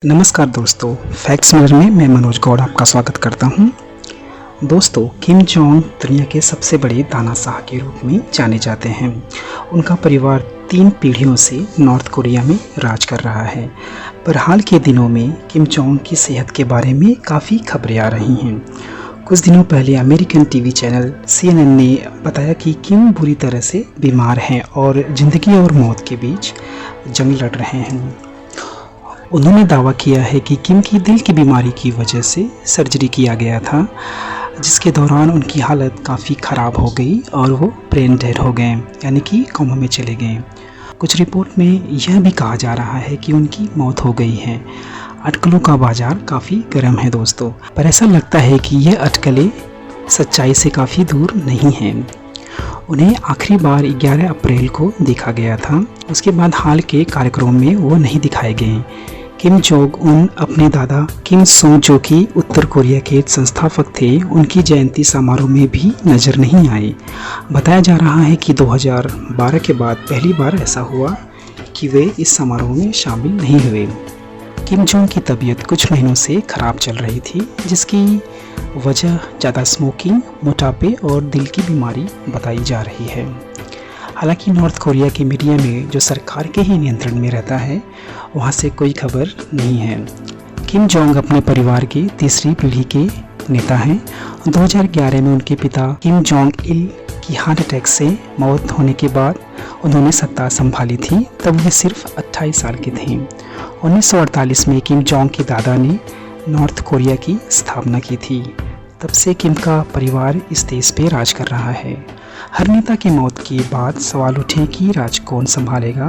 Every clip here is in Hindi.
नमस्कार दोस्तों, फैक्ट्स मिरर में मैं मनोज गौड़ आपका स्वागत करता हूं। दोस्तों, किम जोंग दुनिया के सबसे बड़े तानाशाह के रूप में जाने जाते हैं। उनका परिवार 3 पीढ़ियों से नॉर्थ कोरिया में राज कर रहा है। पर हाल के दिनों में किम जोंग की सेहत के बारे में काफ़ी खबरें आ रही हैं। कुछ दिनों पहले अमेरिकन टीवी चैनल CNN ने बताया कि किम बुरी तरह से बीमार हैं और ज़िंदगी और मौत के बीच जंग लड़ रहे हैं। उन्होंने दावा किया है कि किम की दिल की बीमारी की वजह से सर्जरी किया गया था, जिसके दौरान उनकी हालत काफ़ी ख़राब हो गई और वो ब्रेन डेड हो गए, यानी कि कोमा में चले गए। कुछ रिपोर्ट में यह भी कहा जा रहा है कि उनकी मौत हो गई है। अटकलों का बाज़ार काफ़ी गर्म है दोस्तों, पर ऐसा लगता है कि यह अटकलें सच्चाई से काफ़ी दूर नहीं हैं। उन्हें आखिरी बार 11 अप्रैल को देखा गया था। उसके बाद हाल के कार्यक्रम में वो नहीं दिखाए गए। किम जोंग उन अपने दादा किम सो जो कि उत्तर कोरिया के संस्थापक थे, उनकी जयंती समारोह में भी नज़र नहीं आए। बताया जा रहा है कि 2012 के बाद पहली बार ऐसा हुआ कि वे इस समारोह में शामिल नहीं हुए। किम जोंग की तबीयत कुछ महीनों से ख़राब चल रही थी, जिसकी वजह ज़्यादा स्मोकिंग, मोटापे और दिल की बीमारी बताई जा रही है। हालांकि नॉर्थ कोरिया की मीडिया में जो सरकार के ही नियंत्रण में रहता है, वहां से कोई खबर नहीं है। किम जोंग अपने परिवार की तीसरी पीढ़ी के नेता हैं। 2011 में उनके पिता किम जोंग इल की हार्ट अटैक से मौत होने के बाद उन्होंने सत्ता संभाली थी। तब वे सिर्फ 28 साल के थे। 1948 में किम जोंग के दादा ने नॉर्थ कोरिया की स्थापना की थी। तब से किम का परिवार इस देश पे राज कर रहा है। हर नेता की मौत के बाद सवाल उठे कि राज कौन संभालेगा,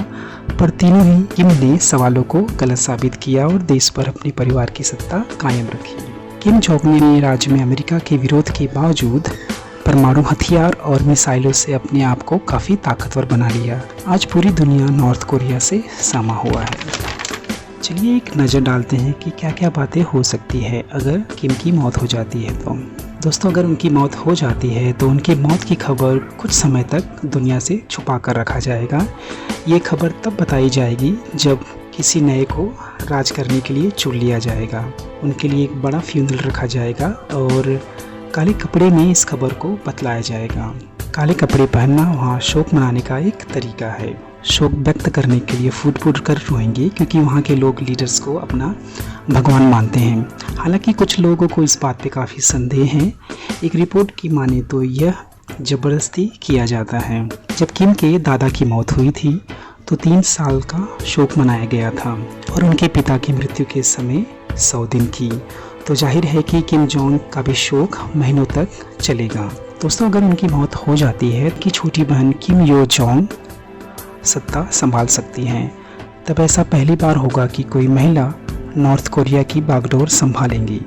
पर तीनों ही किम ने सवालों को गलत साबित किया और देश पर अपने परिवार की सत्ता कायम रखी। किम जोंग ने राज्य में अमेरिका के विरोध के बावजूद परमाणु हथियार और मिसाइलों से अपने आप को काफ़ी ताकतवर बना लिया। आज पूरी दुनिया नॉर्थ कोरिया से समा हुआ है। चलिए एक नज़र डालते हैं कि क्या क्या बातें हो सकती है अगर किम की मौत हो जाती है। तो दोस्तों, अगर उनकी मौत हो जाती है तो उनकी मौत की खबर कुछ समय तक दुनिया से छुपा कर रखा जाएगा। ये खबर तब बताई जाएगी जब किसी नए को राज करने के लिए चुन लिया जाएगा। उनके लिए एक बड़ा फ्यूनरल रखा जाएगा और काले कपड़े में इस खबर को बतलाया जाएगा। काले कपड़े पहनना वहाँ शोक मनाने का एक तरीका है। शोक व्यक्त करने के लिए फूट फूट कर रोएंगे, क्योंकि वहाँ के लोग लीडर्स को अपना भगवान मानते हैं। हालांकि कुछ लोगों को इस बात पे काफ़ी संदेह है। एक रिपोर्ट की माने तो यह ज़बरदस्ती किया जाता है। जब किम के दादा की मौत हुई थी तो 3 साल का शोक मनाया गया था और उनके पिता की मृत्यु के समय 100 दिन की। तो जाहिर है कि किम जोंग का भी शोक महीनों तक चलेगा। दोस्तों, अगर उनकी मौत हो जाती है कि छोटी बहन किम यो जोंग सत्ता संभाल सकती हैं। तब ऐसा पहली बार होगा कि कोई महिला नॉर्थ कोरिया की बागडोर संभालेंगी।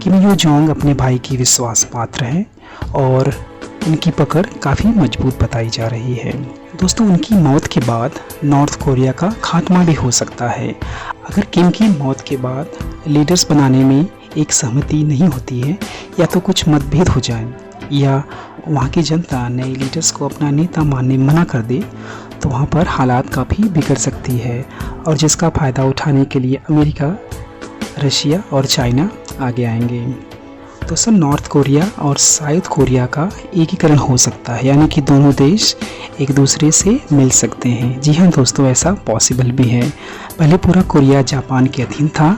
किम यो जोंग अपने भाई की विश्वास पात्र हैं और उनकी पकड़ काफ़ी मजबूत बताई जा रही है। दोस्तों, उनकी मौत के बाद नॉर्थ कोरिया का खात्मा भी हो सकता है। अगर किम की मौत के बाद लीडर्स बनाने में एक सहमति नहीं होती है, या तो कुछ मतभेद हो जाए, या वहाँ की जनता नए लीडर्स को अपना नेता मानने मना कर दे, तो वहाँ पर हालात काफ़ी बिगड़ सकती है और जिसका फ़ायदा उठाने के लिए अमेरिका, रशिया और चाइना आगे आएंगे। दोस्तों, नॉर्थ कोरिया और साउथ कोरिया का एकीकरण हो सकता है, यानी कि दोनों देश एक दूसरे से मिल सकते हैं। जी हाँ दोस्तों, ऐसा पॉसिबल भी है। पहले पूरा कोरिया जापान के अधीन था,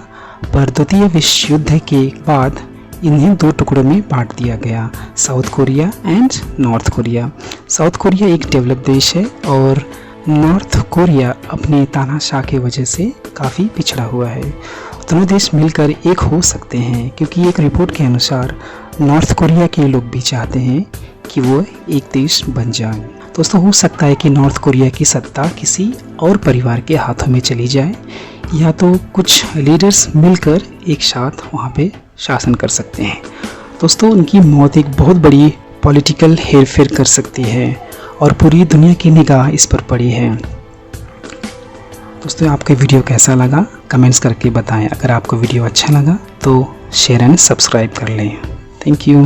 पर द्वितीय विश्व युद्ध के बाद इन्हें 2 टुकड़ों में बांट दिया गया, south Korea and north Korea. South Korea एक डेवलप देश है और नॉर्थ कोरिया अपने तानाशाह की वजह से काफ़ी पिछड़ा हुआ है। दोनों देश मिलकर एक हो सकते हैं, क्योंकि एक रिपोर्ट के अनुसार नॉर्थ कोरिया के लोग भी चाहते हैं कि वो एक देश बन जाए। दोस्तों, हो सकता है कि नॉर्थ कोरिया की सत्ता किसी और परिवार के हाथों में चली जाए, या तो कुछ लीडर्स मिलकर एक साथ वहाँ पे शासन कर सकते हैं। दोस्तों, उनकी मौत एक बहुत बड़ी पॉलिटिकल हेरफेर कर सकती है और पूरी दुनिया की निगाह इस पर पड़ी है। दोस्तों, आपका वीडियो कैसा लगा कमेंट्स करके बताएं। अगर आपको वीडियो अच्छा लगा तो शेयर एंड सब्सक्राइब कर लें। Thank you.